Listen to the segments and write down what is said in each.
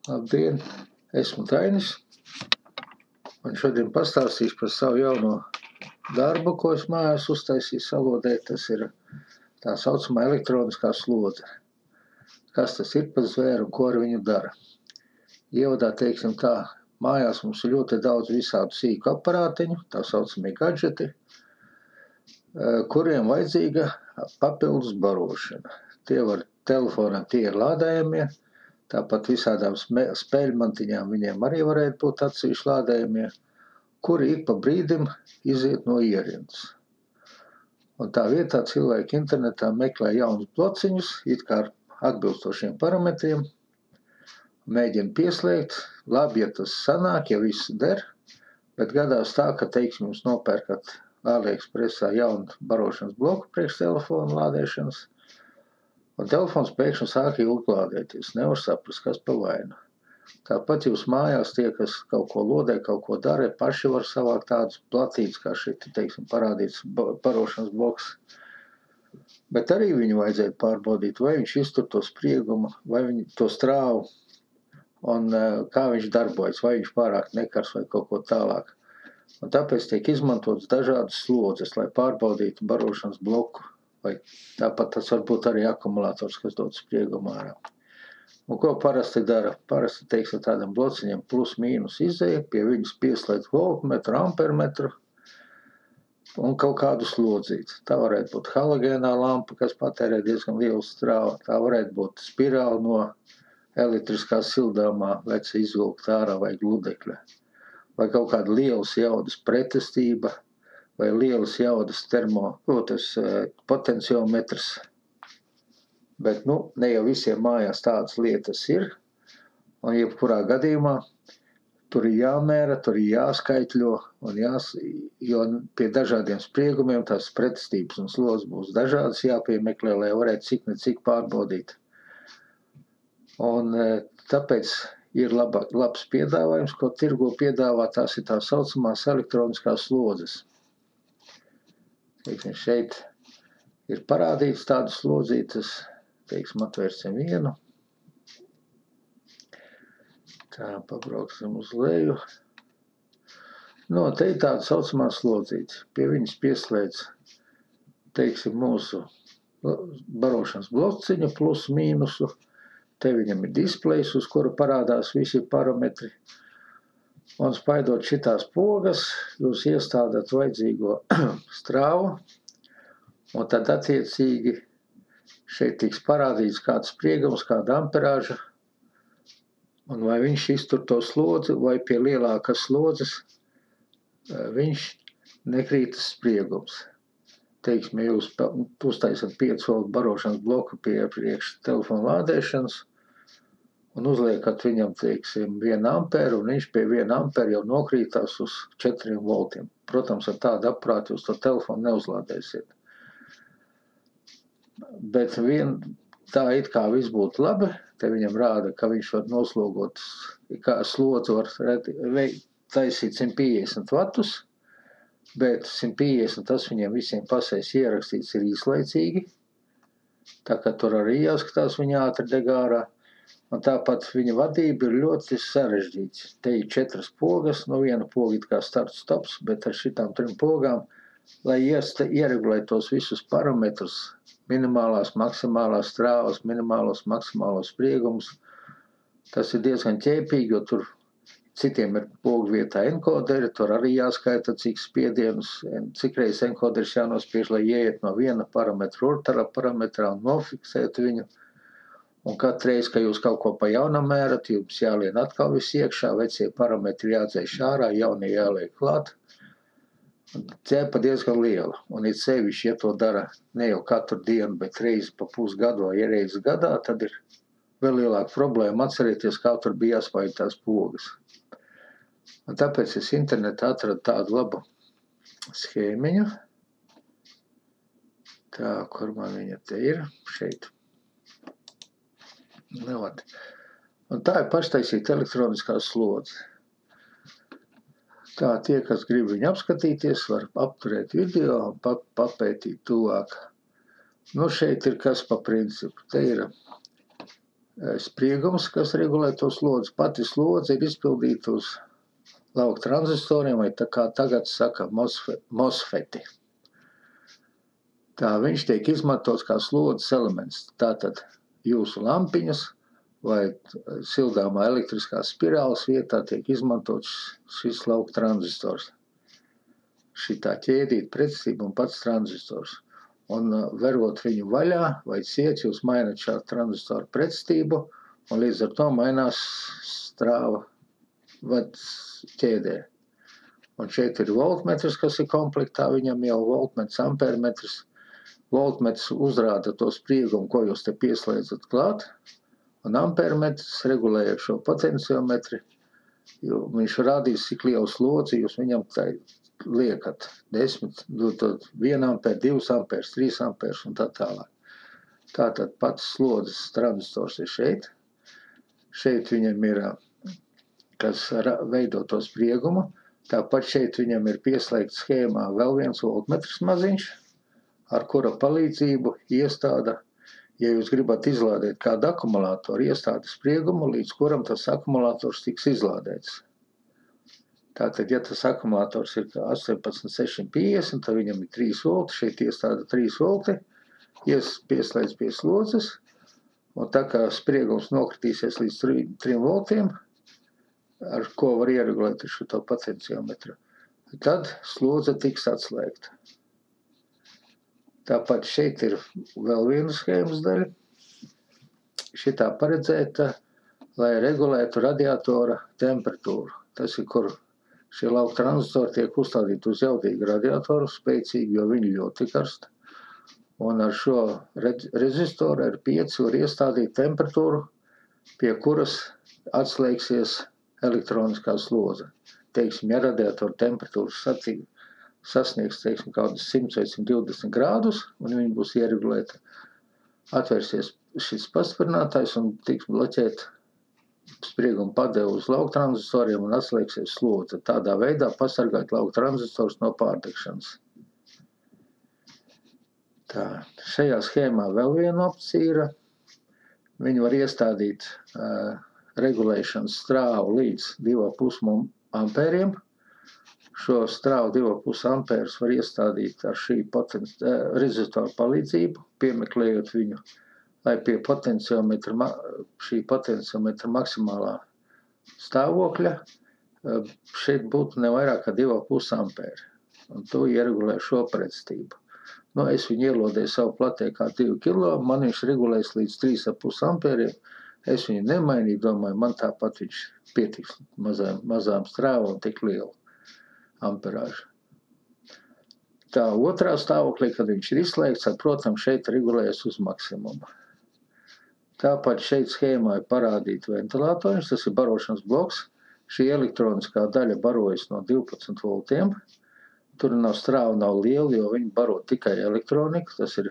Labdien, esmu Dainis, un šodien pastāstīšu par savu jauno darbu, ko es mājās uztaisīju Salodē. Tas ir tā saucamā elektroniskā slodze. Kas tas ir par zvēru un ko ar viņu dara? Ievadā teiksim tā, mājās mums ir ļoti daudz visādu sīku aparātiņu, tā saucamie gadžeti, kuriem vajadzīga papildus barošana. Telefonam tie ir lādējamie, tāpat visādām spēļmantiņām viņiem arī varētu būt atsevišķi lādējamie, kuri ik pa brīdim iziet no ierindas. Un tā vietā cilvēki internetā meklē jaunus blociņus, it kā ar atbilstošiem parametriem, mēģina pieslēgt. Labi, ja tas sanāk, ja viss der, bet gadās tā, ka, teiksim, jūs nopērkat AliExpressā jaunu barošanas bloku priekš telefonu lādēšanas, un telefons pēkšņi sāk ilgi lādēties. Nevar saprast, kas pa vainu. Tāpat jūs mājās tie, kas kaut ko lodē, kaut ko dara, paši var savākt tādus platītus, kā šeit, teiksim, parādīts barošanas bloks. Bet arī viņu vajadzētu pārbaudīt, vai viņš iztur to spriegumu, vai viņi to strāvu, un kā viņš darbojas, vai viņš pārāk nekars vai kaut ko tālāk. Un tāpēc tiek izmantotas dažādas slodzes, lai pārbaudītu barošanas bloku, vai tāpat tas var būt arī akumulators, kas dod spriegumu ārā. Un ko parasti dara? Parasti, teiksim, tādam blociņam plus mīnus izēja, pie viņas pieslēdz voltmetru, ampermetru un kaut kādu slodzīti. Tā varētu būt halogēnā lampa, kas patērē diezgan lielu strāvu. Tā varētu būt spirāli no elektriskā sildāmā, veca izvilkt ārā vai gludekļa. Vai kaut kāda lielas jaudas pretestība, vai lielas jaudas potenciometrs. Bet, ne jau visiem mājās tādas lietas ir, un jebkurā gadījumā tur ir jāmēra, tur ir jāskaitļo, jo pie dažādiem spriegumiem tās pretestības un slodzes būs dažādas jāpiemeklē, lai varētu cik ne cik pārbaudīt. Un tāpēc ir labs piedāvājums, ko tirgo piedāvā, tās ir tā saucamās elektroniskās slodzes. Teiksim, šeit ir parādīts tādas slodzītes, teiksim, atvērsim vienu. Tā, pabrauksim uz leju. Te ir tāda saucamā slodzīte. Pie viņas pieslēdz, teiksim, mūsu barošanas blociņu plus mīnusu. Te viņam ir displejs, uz kura parādās visi parametri. Un spaidot šitās pogas, jūs iestādāt vajadzīgo strāvu, un tad attiecīgi šeit tiks parādīts kāds spriegums, kāda amperāža, un vai viņš iztur to slodzi, vai pie lielākas slodzes viņš nekrītas spriegums. Teiksim, ja jūs uztaisat 5 volt barošanas bloku pie priekš telefonu lādēšanas, un uzliekat viņam, teiksim, 1 amperu, un viņš pie 1 amperu jau nokrītās uz 4 voltiem. Protams, ar tādu aparātu jūs to telefonu neuzlādēsiet. Bet tā it kā viss būtu labi, te viņam rāda, ka viņš var noslogot, kā slodzi var taisīt 150 vatus, bet 150 tas viņiem visiem pasēs ierakstīts ir īslaicīgi, tā kā tur arī jāskatās viņa ātri degārā, un tāpat viņa vadība ir ļoti sarežģīts. Te ir 4 pogas, viena poga it kā starts stops, bet ar šitām 3 pogām, lai ieregulētu tos visus parametrus, minimālās, maksimālās strāvas, minimālos, maksimālos spriegumus. Tas ir diezgan ķēpīgi, jo tur citiem ir pogu vietā enkoderi, tur arī jāskaita, cik spiedienus, cik reizes enkoderis jānospiež, lai ieiet no viena parametra otrā parametrā un nofiksēt viņu. Un katru reizi, kad jūs kaut ko pa jaunam mērat, jums jālien atkal viss iekšā, vecie parametri jādzēš ārā, jaunie jāliek klāt. Ķēpa diezgan liela, un it sevišķi, ja to dara ne jau katru dienu, bet reizi pa pusgadu vai reizes gadā, tad ir vēl lielāka problēma atcerēties, kā tur bija jāspaida tās pogas. Un tāpēc es internetā atradu tādu labu schēmiņu. Tā, kur man viņa te ir, šeit. Un tā ir paštaisīta elektroniskā slodze. Tā, tie, kas grib viņu apskatīties, var apturēt video un papētīt tuvāk. Šeit ir kas pa principu. Te ir spriegums, kas regulē to slodzi. Pati slodze ir izpildīta uz lauka tranzistoriem, vai tā kā tagad saka MOSFETi. Tā viņš tiek izmantots kā slodzes elements. Tātad jūsu lampiņas vai sildāmā elektriskās spirāles vietā tiek izmantots šis lauka tranzistors. Šitā ķēdīt pretestība un pats tranzistors. Un verot viņu vaļā vai ciet, jūs mainat šādu tranzistoru pretestību, un līdz ar to mainās strāva ķēdē. Un šeit ir voltmetrs, kas ir komplektā, viņam jau voltmetrs, ampermetrs. Voltmetrs uzrāda to spriegumu, ko jūs te pieslēdzat klāt, un ampermetrs regulējot šo potenciometri, jo viņš rādīs, cik lielu slodzi jūs viņam liekat 10, 1 ampere, 2 amperes, 3 amperes un tā tālāk. Tātad pats slodzes tranzistors ir šeit. Šeit viņam ir, kas veido to spriegumu. Tāpat šeit viņam ir pieslēgts schēmā vēl viens voltmetrs maziņš, ar kura palīdzību iestāda, ja jūs gribat izlādēt kādu akumulātoru, iestāda spriegumu, līdz kuram tas akumulators tiks izlādēts. Tātad, ja tas akumulators ir 18650, tad viņam ir 3 volti, šeit iestāda 3 volti, pieslēdz pie slodzes, un tā kā spriegums nokritīsies līdz 3 voltiem, ar ko var ieregulēt šo potenciometru, tad slodze tiks atslēgta. Tāpat šeit ir vēl viena schēmas daļa. Šitā paredzēta, lai regulētu radiatora temperatūru. Tas ir, kur šie lauka tranzistori tiek uzstādīti uz jaudīgu radiatoru, spēcīgi, jo viņi ļoti karsta. Un ar šo rezistoru R5 var iestādīt temperatūru, pie kuras atslēgsies elektroniskā slodze. Teiksim, ja radiatora temperatūras sasniegs, teiksim, kādus 100 vai 120 grādus, un viņi būs ieregulēti, atvērsies šis pastiprinātājs un tiks bloķēt sprieguma padevu uz lauka tranzistoriem un atslēgsies slodze. Tādā veidā pasargāt lauka tranzistors no pārdegšanas. Tā, šajā schēmā vēl viena opcija ir. Viņi var iestādīt regulēšanas strāvu līdz 2,5 ampēriem. Šo strāvu 2,5 ampērus var iestādīt ar šī rezistoru palīdzību, piemeklējot viņu, lai pie šī potenciometra maksimālā stāvokļa šeit būtu ne vairāk kā 2,5 ampēri. Un to ieregulē šo pretestību. Es viņu ielodēju savu platē kā 2 kilo, man viņš regulēs līdz 3,5 ampēriem. Es viņu nemainīju, domāju, man tāpat viņš pietiks mazām strāvām tik lielu amperāžu. Tā otrā stāvoklī, kad viņš ir izslēgts, protams, šeit regulējas uz maksimumu. Tāpat šeit schēmā ir parādīta ventilatoriņš, tas ir barošanas bloks. Šī elektroniskā daļa barojas no 12 voltiem. Tur strāva nav liela, jo viņi baro tikai elektroniku. Tas ir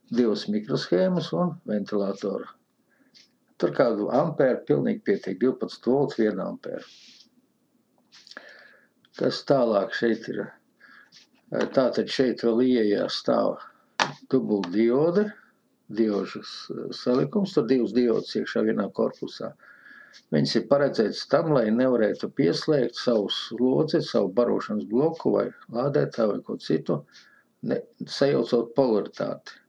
2 mikroschēmas un ventilātoru. Tur kādu ampēru pilnīgi pietiek, 12 volts, 1 ampēru. Kas tālāk šeit ir? Tātad šeit vēl ieejā stāv dubultdiode, diožu salikums, tur 2 diodas iekšā vienā korpusā. Viņas ir paredzētas tam, lai nevarētu pieslēgt savu slodzi, savu barošanas bloku vai lādētāju vai ko citu, sajaucot polaritāti.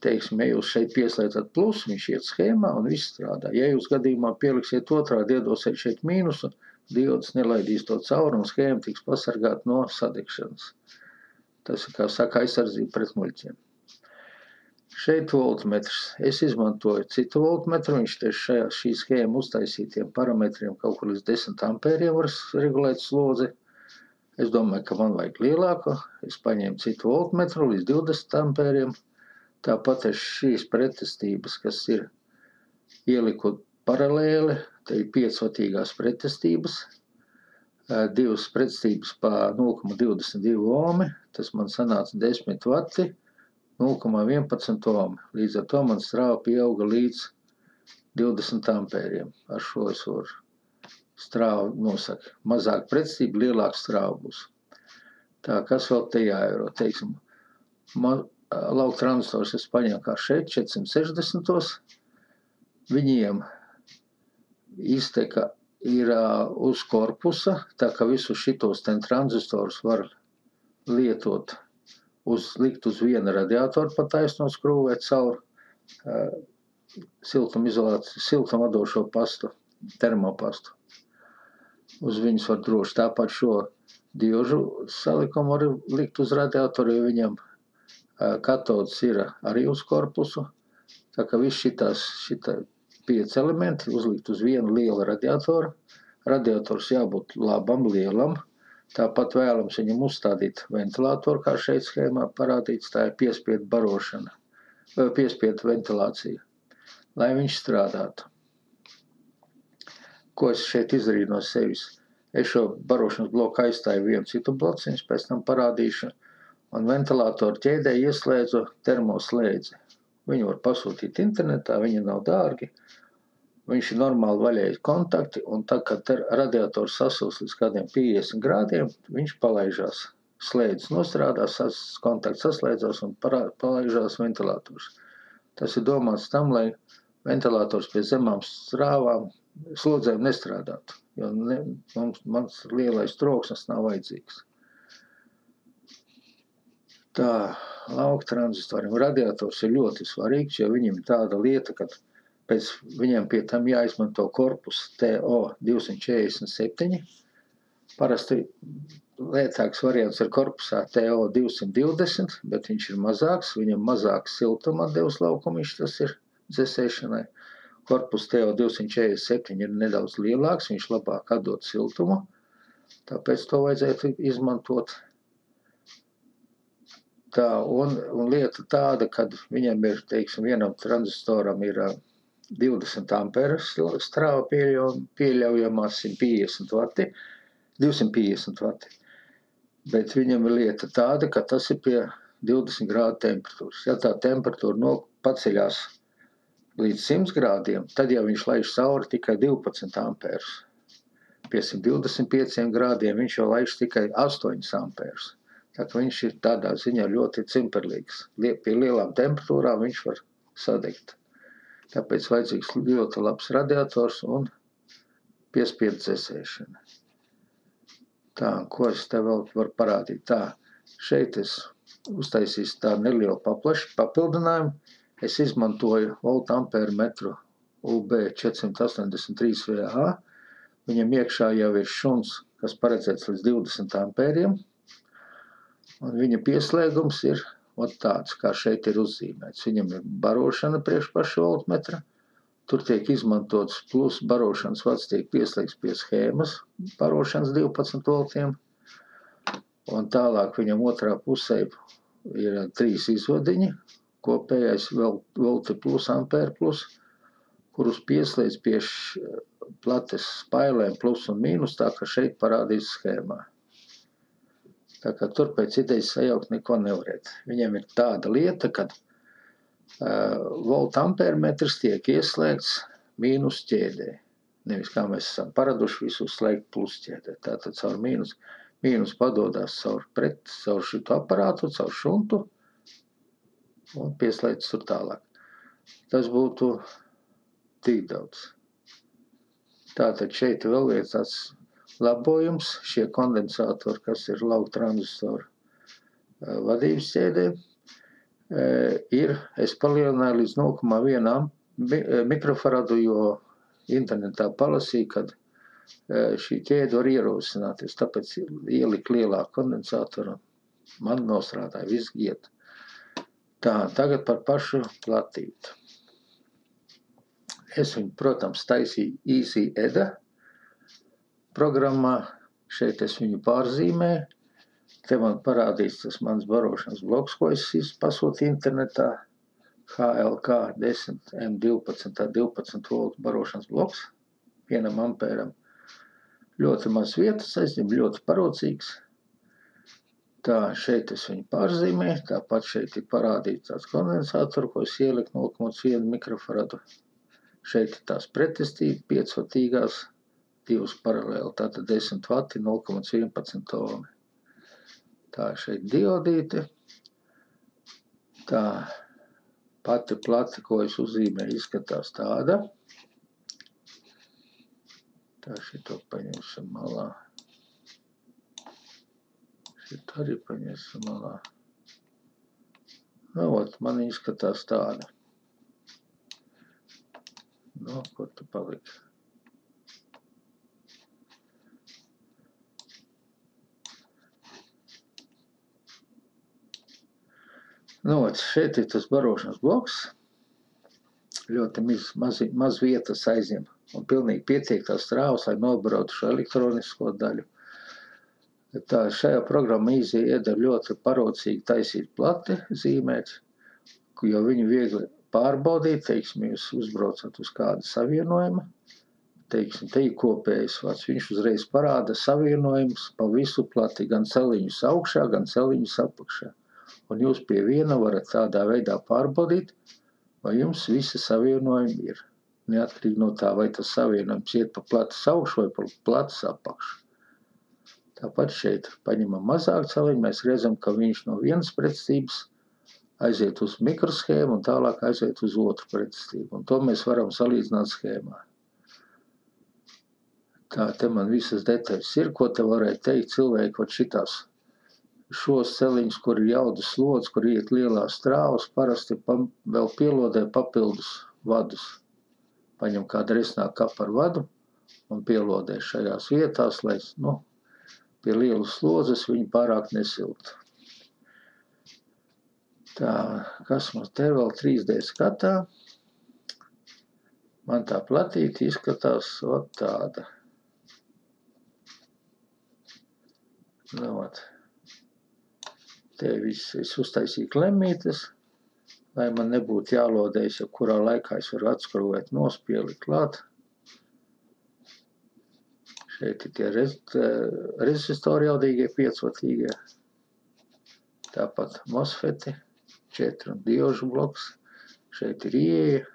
Teiksim, ja jūs šeit pieslēdzat plus, viņš iet schēmā un viss strādā. Ja jūs gadījumā pieliksiet otrādi, iedosiet šeit mīnusu, diodas nelaidīs to cauri un schēma tiks pasargāt no sadegšanas. Tas ir, kā saka, aizsardzība pret muļķiem. Šeit voltmetrs. Es izmantoju citu voltmetru, viņš tieši šī schēma uztaisītiem parametriem kaut kur līdz 10 ampēriem var regulēt slodzi. Es domāju, ka man vajag lielāko. Es paņēmu citu voltmetru līdz 20 ampēriem. Tāpat es šīs pretestības, kas ir ieliku paralēli, te ir 5-vatīgās pretestības, 2 pretestības pa 0,22 ohmi, tas man sanāca 10 vati, 0,11 ohmi. Līdz ar to man strāva pieauga līdz 20 ampēriem. Ar šo es varu strāvu nosaka. Mazāk pretestība, lielāka strāva būs. Tā, kas vēl te jāiero? Teiksim, lauka tranzistors es paņēmu kā šeit, 460. viņiem izteka ir uz korpusa, tā ka visus šitos tranzistorus var lietot, likt uz viena radiatoru pa taisno skrūvēt caur siltumadošo pastu, termopastu. Uz viņus var droši tāpat šo diožu salikumu var likt uz radiatoru, jo viņam katods ir arī uz korpusu. Tā kā viss šitā 5 elementi uzlikt uz vienu lielu radiatoru. Radiators jābūt labam, lielam. Tāpat vēlams viņam uzstādīt ventilātoru, kā šeit schēmā parādīts, tā ir piespiedu barošana, piespiedu ventilācija, lai viņš strādātu. Ko es šeit izdarīju no sevis? Es šo barošanas bloku aizstāju vienu citu blociņu, pēc tam parādīšu, un ventilātoru ķēdē ieslēdzu termoslēdzi. Viņu var pasūtīt internetā, viņi nav dārgi. Viņš ir normāli vaļēji kontakti, un tad, kad radiators sasils līdz kādiem 50 grādiem, viņš palaižās. Slēdzes nostrādās, kontakts saslēdzās un palaižās ventilators. Tas ir domāts tam, lai ventilators pie zemām slodzēm nestrādātu, jo mans lielais troksnis nav vajadzīgs. Tā, lauka tranzistoriem radiators ir ļoti svarīgs, jo viņam ir tāda lieta, kad pēc viņiem pie tam jāizmanto korpus TO247. Parasti lētāks variants ir korpusā TO220, bet viņš ir mazāks, viņam mazāks siltuma atdevas laukumiņš, tas ir dzesēšanai. Korpus TO247 ir nedaudz lielāks, viņš labāk atdod siltumu, tāpēc to vajadzētu izmantot. Tā, un lieta tāda, kad viņam ir, teiksim, vienam tranzistoram ir 20 amperes strāva pieļaujamā 150 vati, 250 vati. Bet viņam ir lieta tāda, ka tas ir pie 20 grādu temperatūras. Ja tā temperatūra paceļās līdz 100 grādiem, tad jau viņš laiž cauri tikai 12 amperus. Pie 125 grādiem viņš jau laiž tikai 8 amperus. Tā ka viņš ir tādā ziņā ļoti cimperlīgs. Pie lielām temperatūrām viņš var sadegt. Tāpēc vajadzīgs ļoti labs radiators un piespiedu dzesēšana. Tā, ko es te vēl varu parādīt? Tā, šeit es uztaisīju tādu nelielu papildinājumu. Es izmantoju voltampēru metru UB 483 VA. Viņam iekšā jau ir šuns, kas paredzēts līdz 20 ampēriem. Un viņa pieslēgums ir tāds, kā šeit ir uzzīmēts. Viņam ir barošana priekš paša voltmetra. Tur tiek izmantots plus barošanas vats tiek pieslēgts pie schēmas barošanas 12 voltiem. Un tālāk viņam otrā pusē ir 3 izvadiņi. Kopējais volti plus, ampēri plus, kurus pieslēdz pie plates spailēm plus un mīnus, tā ka šeit parādīs schēmā. Tā kā tur pēc idejas sajaukt neko nevarēt. Viņam ir tāda lieta, kad voltampērmetrs tiek ieslēgts mīnus ķēdē. Nevis kā mēs esam paraduši visu slēgt plus ķēdē. Tātad caur mīnus padodās caur šito aparātu, caur šuntu un pieslēdz tur tālāk. Tas būtu tik daudz. Tātad šeit vēl viens tāds labojums, šie kondensatori, kas ir lauka tranzistoru vadības ķēdē, es palielināju līdz 0,1 mikrofaradu, jo internetā palasīju, kad šī ķēde var ierosināties, tāpēc ieliku lielāku kondensatoru, man nostrādāja, viss giet. Tā, tagad par pašu platīti. Es viņu, protams, taisīju Easy Eda programmā, šeit es viņu pārzīmēju, te man parādīs tas mans barošanas bloks, ko es pasūtu internetā, HLK 10 M12 12 voltu barošanas bloks, 1 ampēram. Ļoti maz vietas aizņem, ļoti parocīgs. Tā, šeit es viņu pārzīmēju, tāpat šeit ir parādīts tāds kondensātoru, ko es ieliku 0,1 mikrofaradu. Šeit ir tās pretestība, 5-vatīgās, 2 paralēli, tātad 10 vati, 0,11 ohmi. Tā šeit diodīte. Tā, Pati plata, ko es uzzīmēju, izskatās tāda. Tā šito paņemsim malā. Šito arī paņemsim malā. Nu, ot, man izskatās tāda. Nu, kur tu paliki? Nu, ot, šeit ir tas barošanas bloks. Ļoti maz vietas aizņem. Un pilnīgi pietiek tās strāvas, lai nobarotu šo elektronisko daļu. Tā šajā programmā iedara ļoti parocīgi taisīt plati, zīmēt, jo viņu viegli pārbaudīt, teiksim, jūs uzbraucat uz kādu savienojumu, teiksim, te ir kopējs vārds, viņš uzreiz parāda savienojumus pa visu plati, gan celiņus augšā, gan celiņus apakšā. Un jūs pie viena varat tādā veidā pārbaudīt, vai jums visi savienojumi ir. Neatkarīgi no tā, vai tas savienojums iet pa platas augšu vai pa platas apakšu. Tāpat šeit paņemam mazāk celiņu, mēs redzam, ka viņš no vienas pretstības aiziet uz mikroshēmu un tālāk aiziet uz otru pretstību. Un to mēs varam salīdzināt schēmā. Tā, te man visas detaļas ir, ko te varēja teikt cilvēki, vat šitās šos celiņus, kur ir jaudas slods, kur iet lielās strāvas, parasti vēl pielodē papildus vadus. Paņem kādu resnāku kaparu vadu un pielodē šajās vietās, lai, nu, pie lielas slodzes viņi pārāk nesiltu. Tā, kas mums te vēl 3D skatā? Man tā platīte izskatās ot tāda. Nu, ot. Te viss es uztaisīju klemītes, lai man nebūtu jālodējas, ja kurā laikā es varu atskrūvēt nospieli klāt. Šeit ir tie rezistori jaudīgie, 5-vatīgie. Tāpat MOSFETi, 4 un diožu bloks. Šeit ir ieeja.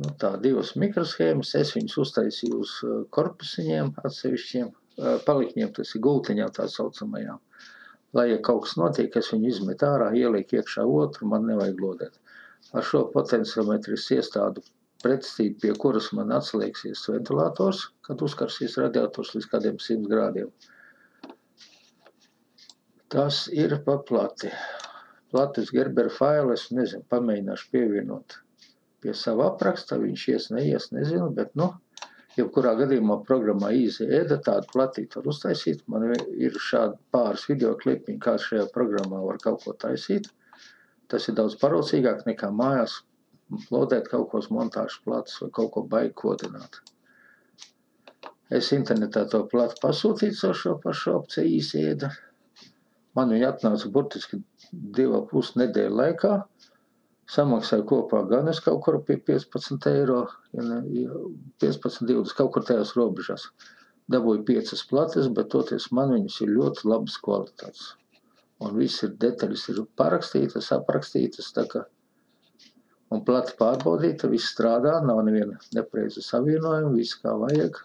Nu, tā 2 mikroshēmas, es viņus uztaisīju uz korpusiņiem atsevišķiem, palikņiem, tas ir gultiņām tā saucamajām. Lai, ja kaut kas notiek, es viņu izmet ārā, ieliek iekšā otru, man nevajag lodēt. Ar šo potenciometru es iestādu pretstību, pie kuras man atslēgsies ventilators, kad uzkarsies radiators līdz kādiem 100 grādiem. Tas ir pa plati. Platis Gerber failu, es nezinu, pamēģināšu pievienot pie sava apraksta, viņš neies, nezinu, bet, nu, jebkurā gadījumā programmā EasyEda tādu platītu var uztaisīt. Man ir šādi pāris video klipiņi, kā šajā programmā var kaut ko taisīt. Tas ir daudz parocīgāk nekā mājās lodēt kaut ko uz montāžas platus vai kaut ko baigi kodināt. Es internetā to platu pasūtīju ar šo pašu opciju EasyEda. Man viņa atnāca burtiski 2,5 nedēļu laikā. Samaksāju kopā gan es kaut kur pie 15 eiro, 15-20, kaut kur tajās robežās. Dabūju 5 plates, bet toties man viņas ir ļoti labas kvalitātes. Un viss ir detaļas ir parakstītas, aprakstītas, tā kā un plati pārbaudīta, viss strādā, nav neviena nepreiza savienojuma, viss kā vajag.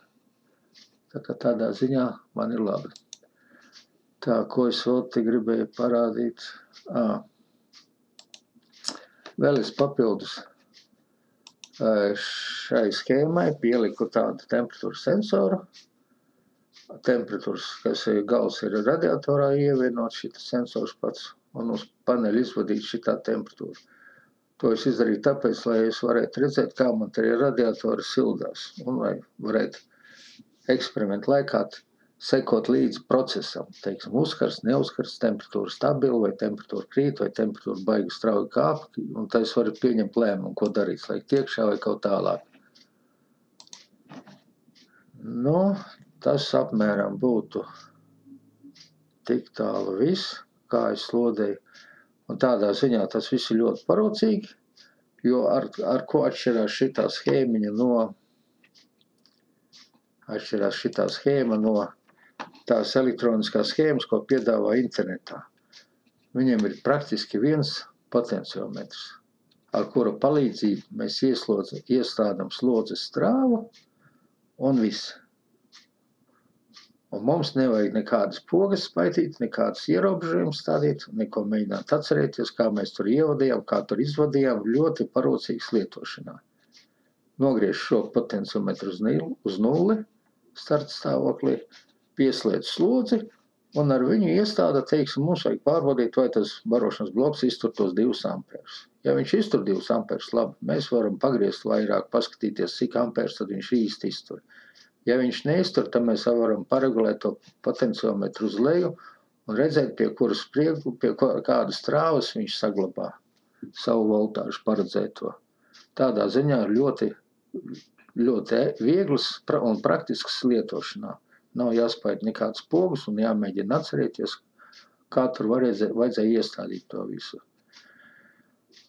Tā kā tādā ziņā man ir labi. Tā, ko es vēl te gribēju parādīt? Vēl es papildus šai schēmai pieliku tādu temperatūras sensoru. Temperatūras, kas gals ir radiatorā ievienot šitas sensors pats un uz paneļa izvadīt šitā temperatūra. To es izdarīju tāpēc, lai es varētu redzēt, kā man te radiatori sildās un lai varētu eksperimentu laikā sekot līdz procesam. Teiksim, uzkars, neuzkars, temperatūra stabila vai temperatūra krīt vai temperatūra baigi strauji kāp, un tā es varu pieņemt lēmumu, ko darīt, lai tiekšā vai kaut tālāk. Nu, tas apmēram būtu tik tālu viss, kā es lodēju. Un tādā ziņā tas viss ir ļoti parocīgi, jo ar ko atšķirās šitā schēmiņa no tās elektroniskās schēmas, ko piedāvā internetā. Viņiem ir praktiski viens potenciometrs, ar kura palīdzību mēs ieslādam slodzes strāvu un viss. Un mums nevajag nekādas pogas spaitīt, nekādas ierobežojumus stādīt, neko mēģināt atcerēties, kā mēs tur ievadījām, kā tur izvadījām, ļoti parocīgs lietošanā. Nogriež šo potenciometru uz nulli, starta stāvoklī, pieslēdz slodzi, un ar viņu iestāda, teiksim, mums vajag pārbaudīt, vai tas barošanas bloks iztur tos 2 amperus. Ja viņš iztur 2 amperus, labi, mēs varam pagriezt vairāk, paskatīties, cik amperus tad viņš īsti iztur. Ja viņš neiztur, tad mēs varam paregulēt to potenciometru uz leju un redzēt, pie kuras priekšu, pie kādas trāvas viņš saglabā savu voltāžu paredzēto. Tādā ziņā ļoti viegls un praktisks lietošanā. Nav jāspēj nekāds pogus un jāmēģina atcerēties, kā tur vajadzēja iestādīt to visu.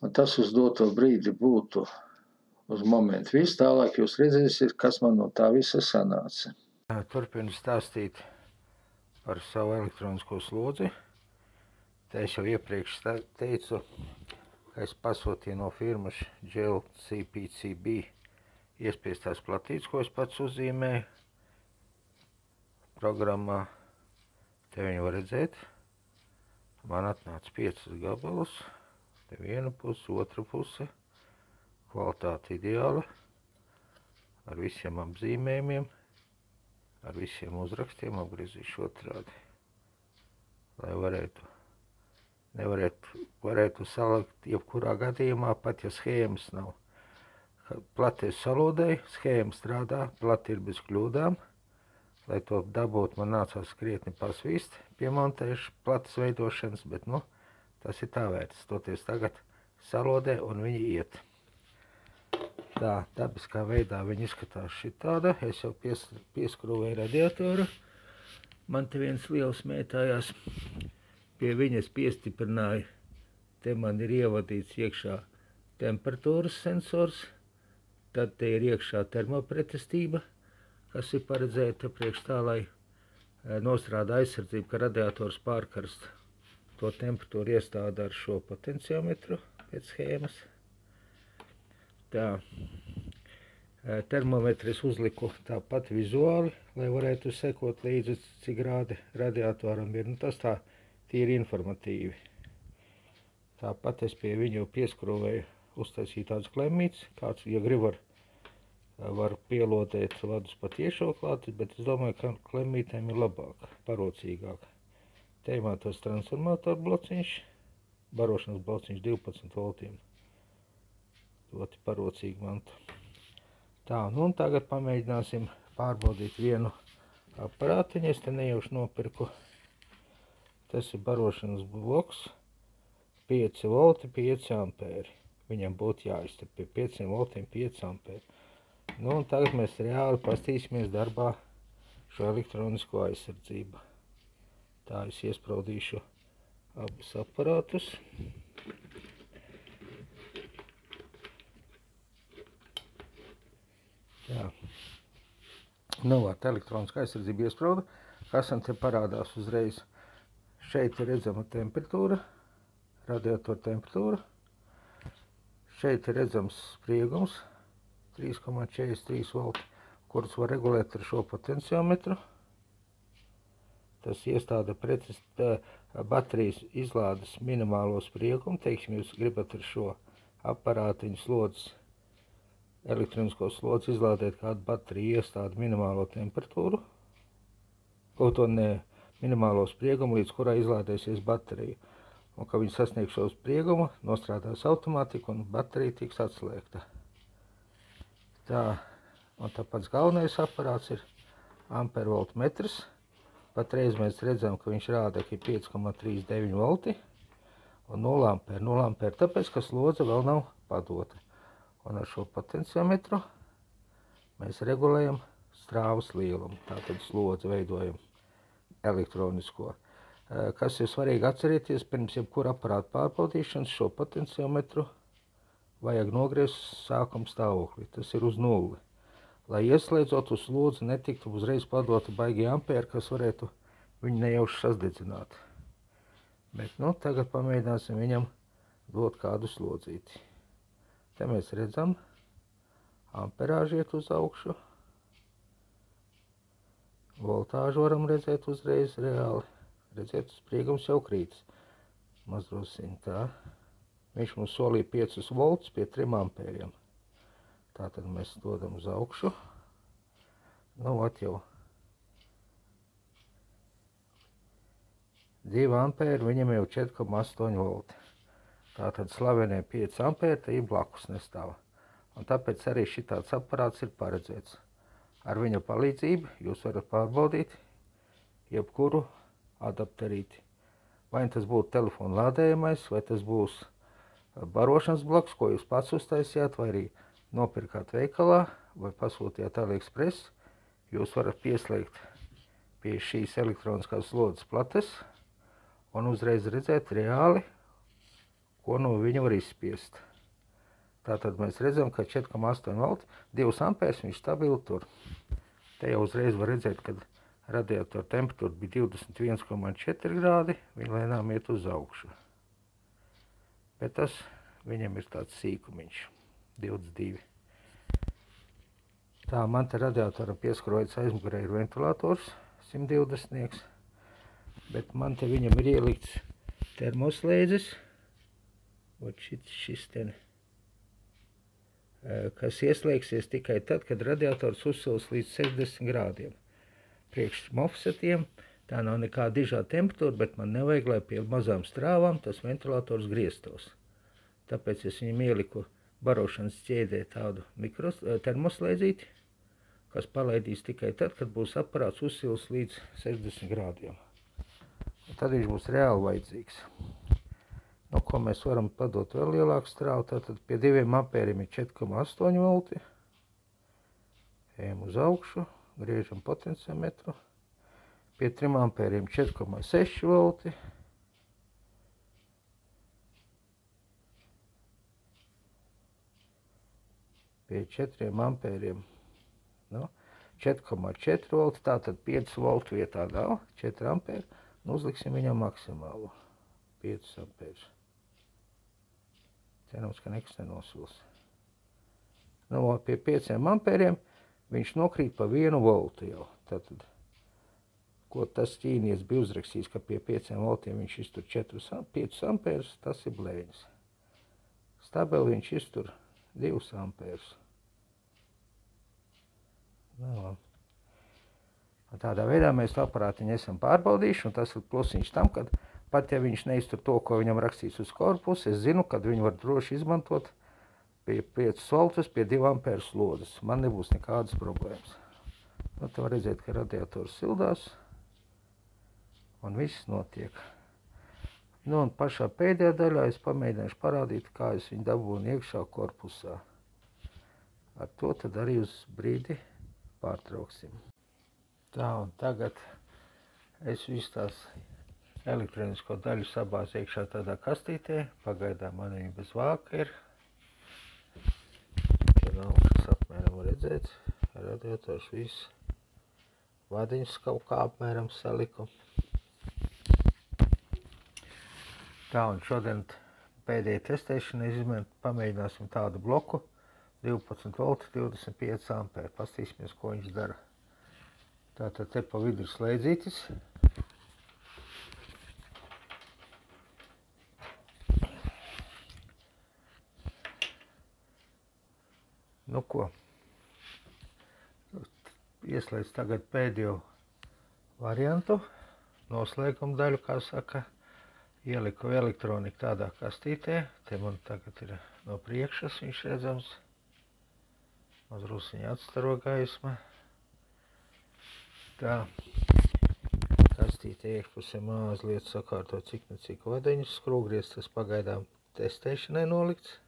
Un tas uz doto brīdi būtu uz momentu viss, tālāk jūs redzēsiet, kas man no tā visa sanāca. Turpinu stāstīt par savu elektronisko slodzi. Te es jau iepriekš teicu, ka es pasūtīju no firmas GLCPCB iespiestās platītes, ko es pats uzzīmēju programmā. Te viņu var redzēt. Man atnāca 5 gabalus. Te viena puse, otra puse. Kvalitāte ideāla. Ar visiem apzīmējumiem. Ar visiem uzrakstiem. Apgriezīšu otrādi. Lai varētu salikt jebkurā gadījumā, pat ja schēmas nav. Platies salodēju, schēma strādā, plati ir bez kļūdām. Lai to dabūt, man nācās krietni pasvīst piemontējuši platas veidošanas, bet, nu, tas ir tā vērts. Toties tagad salodē un viņi iet. Tā, dabiskā veidā viņi izskatās šitāda. Es jau pieskrūvēju radiatoru. Man te viens liels mētājās. Pie viņas piestiprināju. Te man ir ievadīts iekšā temperatūras sensors. Tad te ir iekšā termopretestība, kas ir paredzēta priekš tā, lai nostrādā aizsardzību, ka radiators pārkarst. To temperatūru iestāda ar šo potenciometru pēc schēmas. Tā, termometru es uzliku tāpat vizuāli, lai varētu sekot līdzi, cik grādi radiatoram ir. Nu, tas tā tīri informatīvi. Tāpat es pie viņu pieskrūvēju uztaisīt tādas klemītes, kāds, ja grib, var pielodēt vadus pa tiešo klāti, bet es domāju, ka klemītēm ir labāk, parocīgāk. Te tos transformatoru blociņš, barošanas blociņš 12 voltiem. Ļoti parocīgi mantu. Tā, nu un tagad pamēģināsim pārbaudīt vienu aparātiņu. Es te nejauši nopirku. Tas ir barošanas bloks, 5 volti, 5 ampēri. Viņam būtu jāiztur pie 5 voltiem 5 ampēri. Nu, un tagad mēs reāli pastīsimies darbā šo elektronisko aizsardzību. Tā es iespraudīšu abus aparātus. Tā. Nu, elektroniska aizsardzība iesprauda. Kas man te parādās uzreiz? Šeit ir redzama temperatūra, radiatora temperatūra. Šeit ir redzams spriegums 3,43 volti, kurus var regulēt ar šo potenciometru. Tas iestāda baterijas izlādes minimālo spriegumu. Teiksim, jūs gribat ar šo aparātiņu slodzes, elektronisko slodzi izlādēt kādu bateriju, iestāda minimālo temperatūru, kaut to minimālo spriegumu, līdz kurai izlādēsies baterija. Un, kad viņi sasniegs šo spriegumu, nostrādās automātika un baterija tiks atslēgta. Tā, un tāpēc galvenais aparāts ir ampervoltmetrs. Patreiz mēs redzam, ka viņš rāda, ka ir 5,39 volti un 0 ampēri. 0 ampēri tāpēc, ka slodze vēl nav padota. Un ar šo potenciometru mēs regulējam strāvas lielumu. Tātad slodzi veidojam elektronisko. Kas ir svarīgi atcerēties, pirms jebkura aparāta pārbaudīšanas, šo potenciometru vajag nogriezt sākuma stāvokli. Tas ir uz nulli. Lai ieslēdzot uz slodzi netiktu uzreiz padota baigi ampēri, kas varētu viņu nejauši sasdedzināt. Bet, nu, tagad pamēģināsim viņam dot kādu slodzīti. Te mēs redzam, amperāži iet uz augšu. voltāžu varam redzēt uzreiz reāli. Redziet, spriegums jau krītas. Mazdrusciņ tā. Viņš mums solīja 5 voltus pie 3 ampēriem. Tātad mēs dodam uz augšu. Nu, vat jau 2 ampēri, viņam jau 4,8 volti. Tātad slavenie 5 ampēri, tā ir blakus nestāv. Un tāpēc arī šitāds aparāts ir paredzēts. Ar viņa palīdzību jūs varat pārbaudīt jebkuru adapterīti. Vai tas būtu telefona lādējamais, vai tas būs barošanas bloks, ko jūs pats uztaisījāt, vai arī nopirkāt veikalā, vai pasūtījāt AliExpress. Jūs varat pieslēgt pie šīs elektroniskās slodzes plates un uzreiz redzēt reāli, ko no viņa var izspiest. Tātad mēs redzam, ka 4,8 volti, 2 ampērs viņš stabili tur. Te jau uzreiz var redzēt, kad radiatora temperatūra bija 21,4 grādi, viņa lēnām iet uz augšu. Bet tas viņam ir tāds sīkumiņš, 22. Tā, man te radiatoram pieskarojas aizmugurē ir ventilators, 120, bet man te viņam ir ielikts termoslēdzis, šis ten, kas ieslēgsies tikai tad, kad radiators uzsils līdz 60 grādiem. Priekš mofsetiem tā nav nekāda dižā temperatūra, bet man nevajag, lai pie mazām strāvām tas ventilators grieztos. Tāpēc es viņam ieliku barošanas ķēdē tādu termoslēdzīti, kas palaidīs tikai tad, kad būs aparāts uzsils līdz 60 grādiem. Un tad viņš būs reāli vajadzīgs. No ko mēs varam padot vēl lielāku strāvu, tātad pie 2 ampēriem ir 4,8 volti. Ejam uz augšu, griežam potenciometru. Pie 3 ampēriem 4,6 volti. Pie 4 ampēriem 4,4 volti, tātad 5 voltu vietā nav, 4 ampēri. Nu, uzliksim viņam maksimālu 5 ampērus. Cerams, ka nekas nenosvils. Nu, pie 5 ampēriem viņš nokrīt pa 1 voltu jau. Tātad, ko tas ķīnietis bija uzrakstījis, ka pie 5 voltiem viņš iztur 5 ampērus, tas ir blēņas. Stabili viņš iztur 2 ampērus. Nu, tādā veidā mēs aparātiņu esam pārbaudījuši, un tas ir plusiņš tam, kad pat ja viņš neiztur to, ko viņam rakstīts uz korpusa, es zinu, kad viņu var droši izmantot pie 5 voltus, pie 2 ampēru slodzes. Man nebūs nekādas problēmas. Nu, te var redzēt, ka radiators sildās, un viss notiek. Nu, un pašā pēdējā daļā es pamēģināšu parādīt, kā es viņu dabūnu iekšā korpusā. Ar to tad arī uz brīdi pārtrauksim. Tā, un tagad es visu tās elektronisko daļu sabāzu iekšā tādā kastītē. Pagaidām man viņa bez vāka ir. Te nav kas apmēram redzēts. Radiators viss. Vadiņus kaut kā apmēram saliku. Tā, un šodien pēdējā testēšana pamēģināsim tādu bloku. 12 volti, 25 ampēri. Pastīsimies, ko viņš dara. Tātad te pa vidu ir slēdzītis. Nu ko, ieslēdz tagad pēdējo variantu, noslēguma daļu, kā saka, ieliku elektroniku tādā kastītē, te man tagad ir no priekšas viņš redzams, mazrūsiņa atstaro gaisma. Tā, kastīte iekšpusē mazliet sakārto cik vadiņus, skrūgriezs tas pagaidām testēšanai nolikts.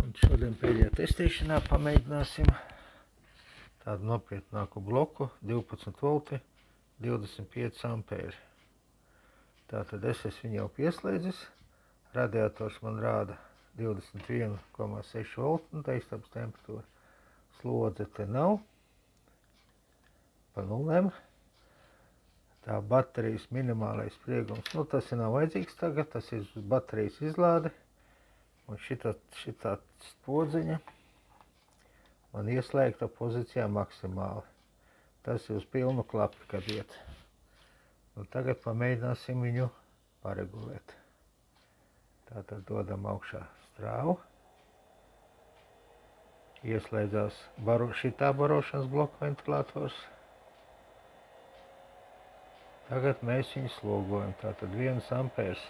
Un šodien pēdējā testēšanā pamēģināsim tādu nopietnāku bloku, 12 volti, 25 ampēri. Tātad es viņu jau pieslēdzis, radiators man rāda 21,6 volti, un taistāms temperatūra. Slodze te nav, pa nulēm. Tā baterijas minimālais spriegums, nu tas nav vajadzīgs tagad, tas ir baterijas izlāde. Un šitā spodziņa man ieslēgta pozīcijā maksimāli. tas ir uz pilnu klapu, kad iet. Un tagad pamēģināsim viņu paregulēt. Tātad dodam augšā strāvu. Ieslēdzās šitā barošanas bloka ventilators. Tagad mēs viņu slogojam. Tātad 1 ampērs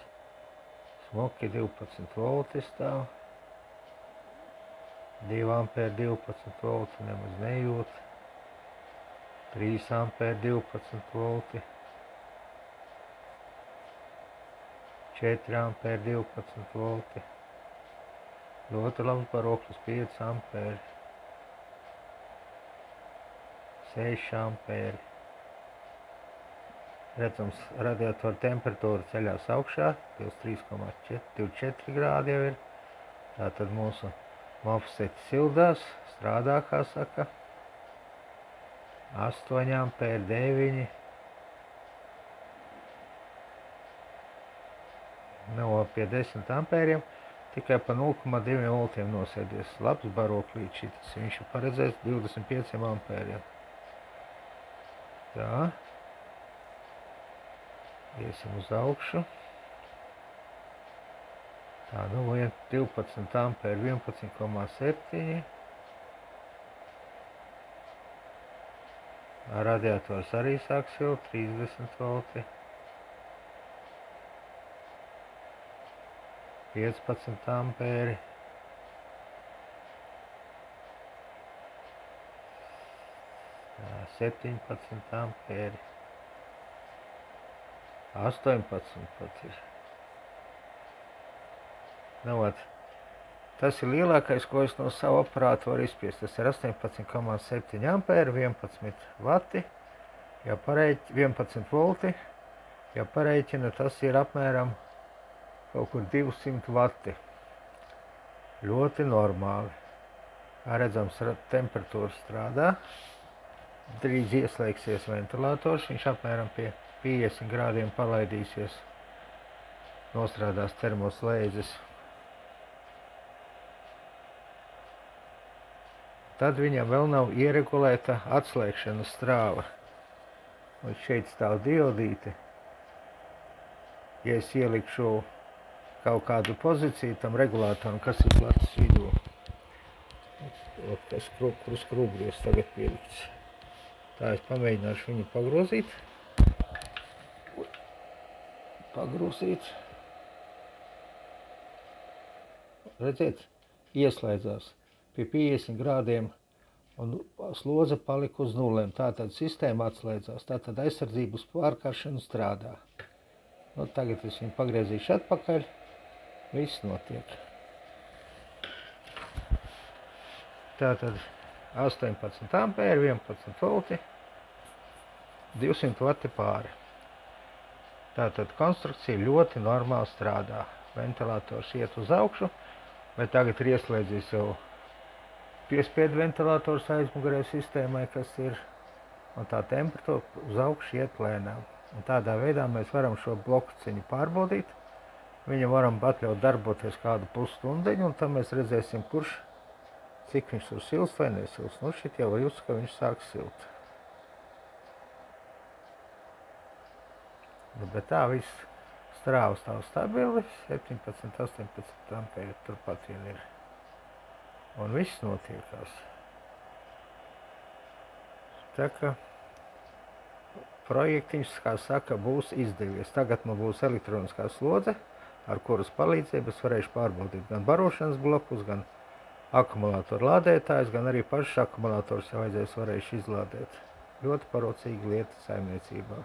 smoki 12 volti stāv. 2 ampēri 12 volti nemaz nejūt. 3 ampēri 12 volti. 4 ampēri 12 volti. Ļoti labs baroklis 5 ampēri. 6 ampēri. Redzams, radiatoru temperatūra ceļās augšā, 23,24 grādi jau ir. Tātad mūsu mofseti sildās, strādā, kā saka. 8 ampēri, 9. Nav pie 10 ampēriem, tikai pa 0,2 voltiem nosēdies. Labs baroklīts šitas, viņš ir paredzēts 25 ampēriem. Tā. Iesim uz augšu. Tā, nu 12 ampēri, 11,7. Radiators arī sāk silt, 30 volti. 15 ampēri. 17 ampēri. 18 pat ir. Nu, tas ir lielākais, ko es no savu aparātu varu izspiest. Tas ir 18,7 ampēri, 11 vati, ja 11 volti. Ja pareiķina, tas ir apmēram kaut kur 200 vati. Ļoti normāli. Kā redzams, temperatūra strādā. Drīz ieslēgsies ventilators, viņš apmēram pie 50 grādiem palaidīsies, nostrādās termoslēdzes. Tad viņam vēl nav ieregulēta atslēgšanas strāva. Un šeit stāv diodīte. Ja es ielikšu kaut kādu pozīciju tam regulātoram, kas ir plats vidū, tas kur skrūbļos tagad pielikts. Tā es pamēģināšu viņu pagrozīt. Redziet, ieslēdzās pie 50 grādiem un slodze palika uz nulēm. Tātad sistēma atslēdzās, tātad aizsardzības pārkāršana strādā. Nu, tagad es viņu pagriezīšu atpakaļ, viss notiek. Tātad 18 ampēri, 11 volti, 200 vati pāri. Tātad konstrukcija ļoti normāli strādā. Ventilators iet uz augšu, bet tagad ir ieslēdzies jau piespiedu ventilators aizmugurē sistēmai, kas ir, un tā temperatūra uz augšu iet lēnām. Un tādā veidā mēs varam šo blokciņu pārbaudīt. Viņu varam atļaut darboties kādu pusstundiņu, un tad mēs redzēsim, cik viņš tur sils vai nesils. Nu, šit jau jūs, ka viņš sāk silt. Bet tā viss strāvas stāv stabili, 17, 18 ampēri turpat vien ir. Un viss notiekās. Tā kā projektiņš, kā saka, būs izdevies. Tagad man būs elektroniskā slodze, ar kuras palīdzību es varēšu pārbaudīt gan barošanas blokus, gan akumulātoru lādētājus, gan arī pašus akumulātorus jau varēšu izlādēt. Ļoti parocīga lieta saimniecībā.